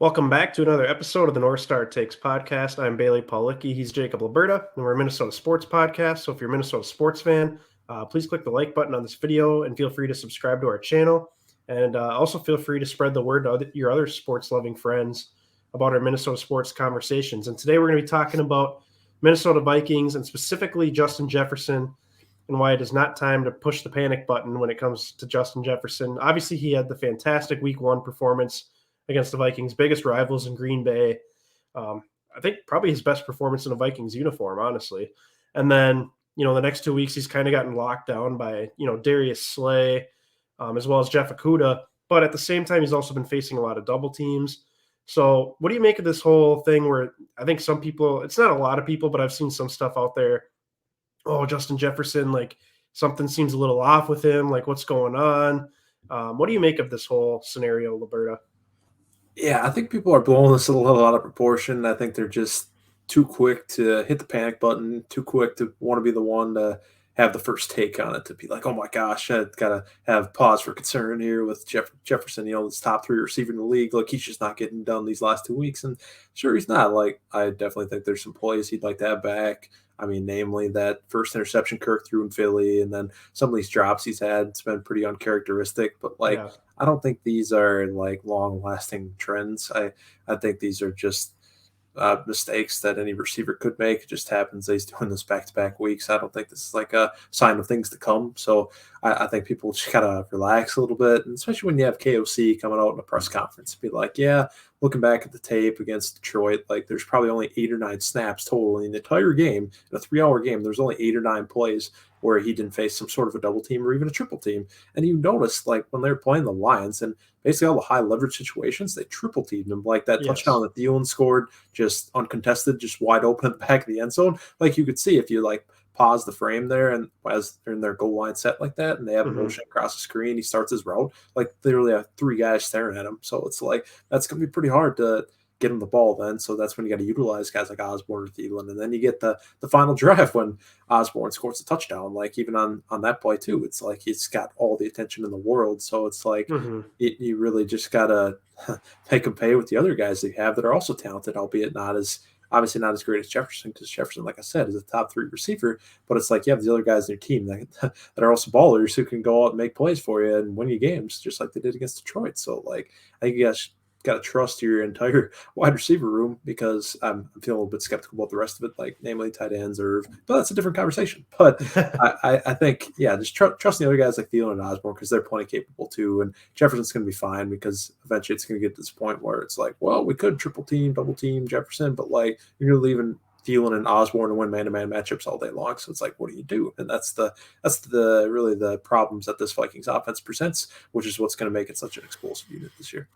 Welcome back to another episode of the North Star Takes podcast. I'm Bailey Paulicki. He's Jacob Liberta, and we're a Minnesota sports podcast. So if you're a Minnesota sports fan, please click the like button on this video and feel free to subscribe to our channel. And also feel free to spread the word to your other sports-loving friends about our Minnesota sports conversations. And today we're going to be talking about Minnesota Vikings and specifically Justin Jefferson and why it is not time to push the panic button when it comes to Justin Jefferson. Obviously, he had the fantastic Week 1 performance against the Vikings' biggest rivals in Green Bay. I think probably his best performance in a Vikings uniform, honestly. And then, the next 2 weeks he's kind of gotten locked down by, Darius Slay, as well as Jeff Okudah. But at the same time, he's also been facing a lot of double teams. So what do you make of this whole thing where I think some people, it's not a lot of people, but I've seen some stuff out there. Oh, Justin Jefferson, like something seems a little off with him. Like what's going on? What do you make of this whole scenario, Liberta? Yeah, I think people are blowing this a little out of proportion. I think they're just too quick to hit the panic button, too quick to want to be the one to have the first take on it, to be like, oh my gosh, I've got to have pause for concern here with Jefferson, this top three receiver in the league. Like, he's just not getting done these last 2 weeks. And sure, he's not. Like, I definitely think there's some plays he'd like to have back. I mean, namely that first interception Kirk threw in Philly, and then some of these drops he's had. It's been pretty uncharacteristic, but Yeah. I don't think these are like long lasting trends. I think these are just mistakes that any receiver could make. It just happens that he's doing this back to back weeks. I don't think this is like a sign of things to come. So I think people just gotta relax a little bit, and especially when you have KOC coming out in a press conference, be like, yeah, looking back at the tape against Detroit, like there's probably only 8 or 9 snaps total in the entire game. In a 3-hour game, there's only 8 or 9 plays where he didn't face some sort of a double team or even a triple team. And you notice, like, when they're playing the Lions and basically all the high leverage situations, they triple teamed him. Like that Yes. touchdown that Thielen scored, just uncontested, just wide open at the back of the end zone. Like, you could see if you like pause the frame there, and as they're in their goal line set like that, and they have a motion across the screen, he starts his route. Like, they really have 3 guys staring at him. So it's like, that's going to be pretty hard to get him the ball then. So that's when you got to utilize guys like Osborne or Thielen. And then you get the final drive when Osborne scores a touchdown. Like, even on that play too, it's like he's got all the attention in the world. So it's like you really just got to make him pay with the other guys that you have that are also talented, albeit obviously not as great as Jefferson, because Jefferson, like I said, is a top 3 receiver. But it's like you have the other guys in your team that are also ballers who can go out and make plays for you and win you games, just like they did against Detroit. So, like, I think you guys got to trust your entire wide receiver room, because I'm feeling a little bit skeptical about the rest of it, like namely tight ends, but that's a different conversation. But I think, yeah, just trust the other guys like Thielen and Osborne, because they're plenty capable too. And Jefferson's going to be fine, because eventually it's going to get to this point where it's like, well, we could triple team, double team Jefferson, but like you're leaving Thielen and Osborne to win man-to-man matchups all day long. So it's like, what do you do? And that's really the problems that this Vikings offense presents, which is what's going to make it such an explosive unit this year.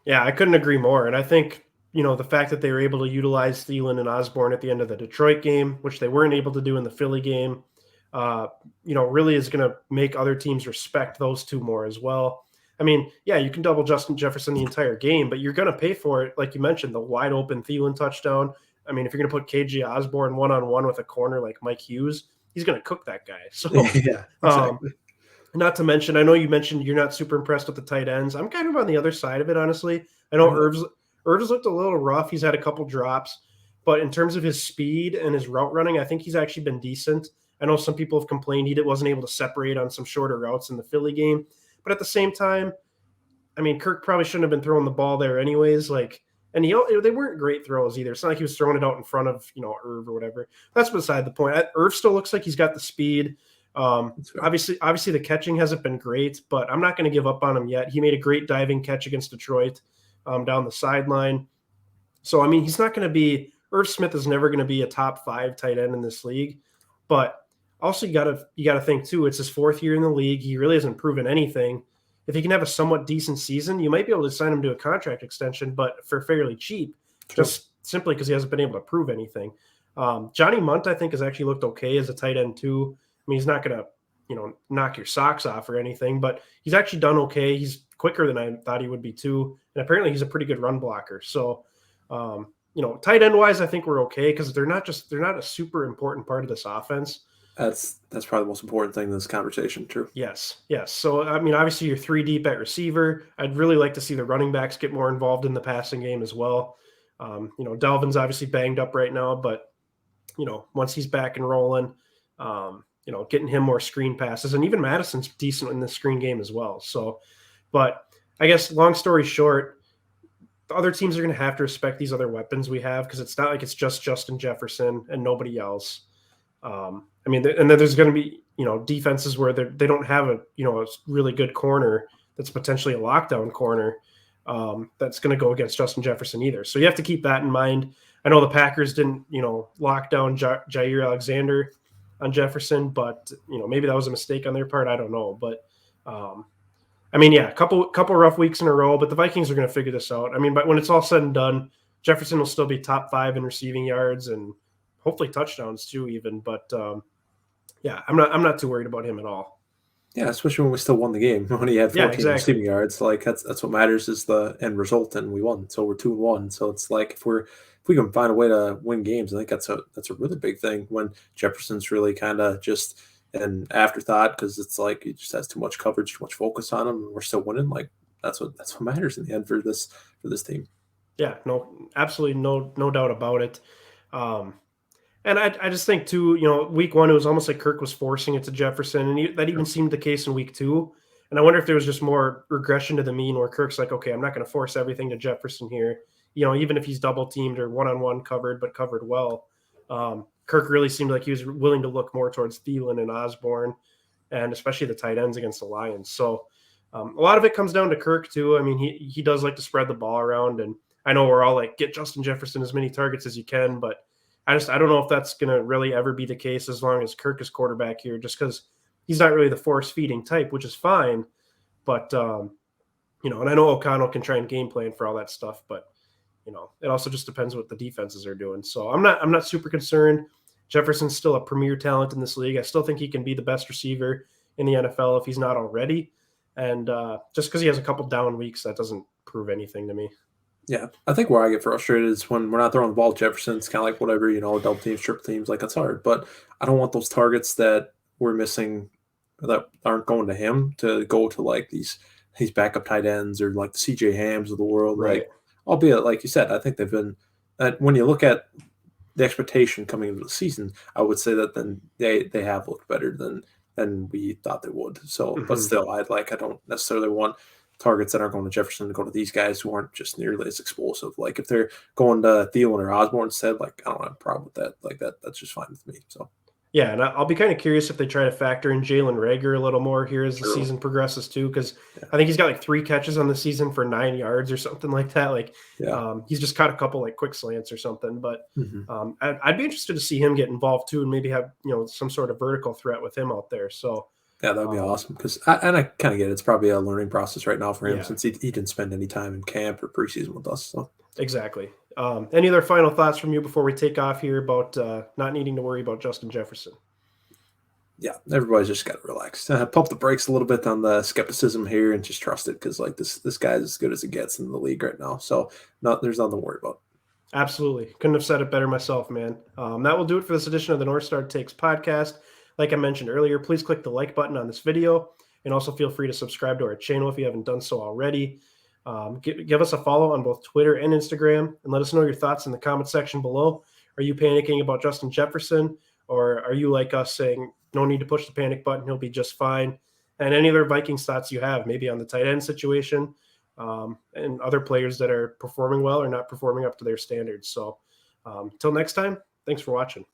Yeah, I couldn't agree more. And I think, the fact that they were able to utilize Thielen and Osborne at the end of the Detroit game, which they weren't able to do in the Philly game, really is going to make other teams respect those two more as well. I mean, yeah, you can double Justin Jefferson the entire game, but you're going to pay for it. Like you mentioned, the wide open Thielen touchdown. I mean, if you're going to put KJ Osborne one-on-one with a corner like Mike Hughes, he's going to cook that guy. So, yeah, exactly. Not to mention, I know you mentioned you're not super impressed with the tight ends. I'm kind of on the other side of it, honestly. I know Irv's looked a little rough. He's had a couple drops, but in terms of his speed and his route running, I think he's actually been decent. I know some people have complained he wasn't able to separate on some shorter routes in the Philly game, but at the same time, I mean, Kirk probably shouldn't have been throwing the ball there anyways. And they weren't great throws either. It's not like he was throwing it out in front of Irv or whatever. That's beside the point. Irv still looks like he's got the speed. Obviously the catching hasn't been great, but I'm not going to give up on him yet. He made a great diving catch against Detroit down the sideline. So, I mean, he's not going to be – Irv Smith is never going to be a top 5 tight end in this league. But also you got to think, too, it's his 4th year in the league. He really hasn't proven anything. If he can have a somewhat decent season, you might be able to sign him to a contract extension, but for fairly cheap, just simply because he hasn't been able to prove anything. Johnny Munt, I think, has actually looked okay as a tight end, too. I mean, he's not going to, knock your socks off or anything, but he's actually done okay. He's quicker than I thought he would be too. And apparently he's a pretty good run blocker. So, tight end wise, I think we're okay, because they're not a super important part of this offense. That's probably the most important thing in this conversation. True. Yes, yes. So, I mean, obviously you're three deep at receiver. I'd really like to see the running backs get more involved in the passing game as well. Dalvin's obviously banged up right now, but, once he's back and rolling, getting him more screen passes. And even Madison's decent in the screen game as well. So, but I guess long story short, the other teams are going to have to respect these other weapons we have because it's not like it's just Justin Jefferson and nobody else. And then there's going to be, defenses where they don't have a really good corner that's potentially a lockdown corner that's going to go against Justin Jefferson either. So you have to keep that in mind. I know the Packers didn't, lock down Jair Alexander on Jefferson, but maybe that was a mistake on their part. I don't know, but a couple rough weeks in a row, but the Vikings are going to figure this out. But when it's all said and done, Jefferson will still be top 5 in receiving yards and hopefully touchdowns too, even. But I'm not too worried about him at all. Yeah, especially when we still won the game. When he had 14 receiving yards, like that's what matters is the end result, and we won. So we're 2-1. So it's like if we can find a way to win games, I think that's a really big thing. When Jefferson's really kind of just an afterthought because it's like he just has too much coverage, too much focus on him, and we're still winning. Like that's what matters in the end for this team. Yeah, no, absolutely no doubt about it. And I just think too, week 1 it was almost like Kirk was forcing it to Jefferson, and that even seemed the case in week 2. And I wonder if there was just more regression to the mean where Kirk's like, okay, I'm not going to force everything to Jefferson here. Even if he's double teamed or one-on-one covered, but covered well. Kirk really seemed like he was willing to look more towards Thielen and Osborne, and especially the tight ends against the Lions. So a lot of it comes down to Kirk too. He does like to spread the ball around, and I know we're all like, get Justin Jefferson as many targets as you can, but I don't know if that's going to really ever be the case as long as Kirk is quarterback here, just because he's not really the force feeding type, which is fine. But, and I know O'Connell can try and game plan for all that stuff, but, it also just depends what the defenses are doing. So I'm not super concerned. Jefferson's still a premier talent in this league. I still think he can be the best receiver in the NFL if he's not already. And just because he has a couple down weeks, that doesn't prove anything to me. Yeah, I think where I get frustrated is when we're not throwing the ball at Jefferson. It's kind of like whatever, double teams, triple teams, like that's hard. But I don't want those targets that we're missing that aren't going to him to go to like these backup tight ends or like the CJ Hams of the world. Right. Like, albeit, like you said, I think they've been when you look at the expectation coming into the season, I would say that then they have looked better than we thought they would. So, but still, I don't necessarily want targets that aren't going to Jefferson to go to these guys who aren't just nearly as explosive. Like if they're going to Thielen or Osborne instead, like I don't have a problem with that. Like that's just fine with me. So yeah, and I'll be kind of curious if they try to factor in Jalen Reagor a little more here as the season progresses too, because I think he's got like 3 catches on the season for 9 yards or something like that. Like he's just caught a couple like quick slants or something. But I'd be interested to see him get involved too, and maybe have some sort of vertical threat with him out there. So. Yeah, that'd be awesome because I kind of get it. It's probably a learning process right now for him since he didn't spend any time in camp or preseason with us. So exactly. Any other final thoughts from you before we take off here about not needing to worry about Justin Jefferson? Yeah, everybody's just got to relax, pump the brakes a little bit on the skepticism here, and just trust it because like this guy's as good as it gets in the league right now. So there's nothing to worry about. Absolutely, couldn't have said it better myself, man. That will do it for this edition of the North Star Takes podcast. Like I mentioned earlier, please click the like button on this video, and also feel free to subscribe to our channel if you haven't done so already. Give us a follow on both Twitter and Instagram, and let us know your thoughts in the comment section below. Are you panicking about Justin Jefferson, or are you like us saying no need to push the panic button, he'll be just fine? And any other Vikings thoughts you have, maybe on the tight end situation and other players that are performing well or not performing up to their standards. So until next time, thanks for watching.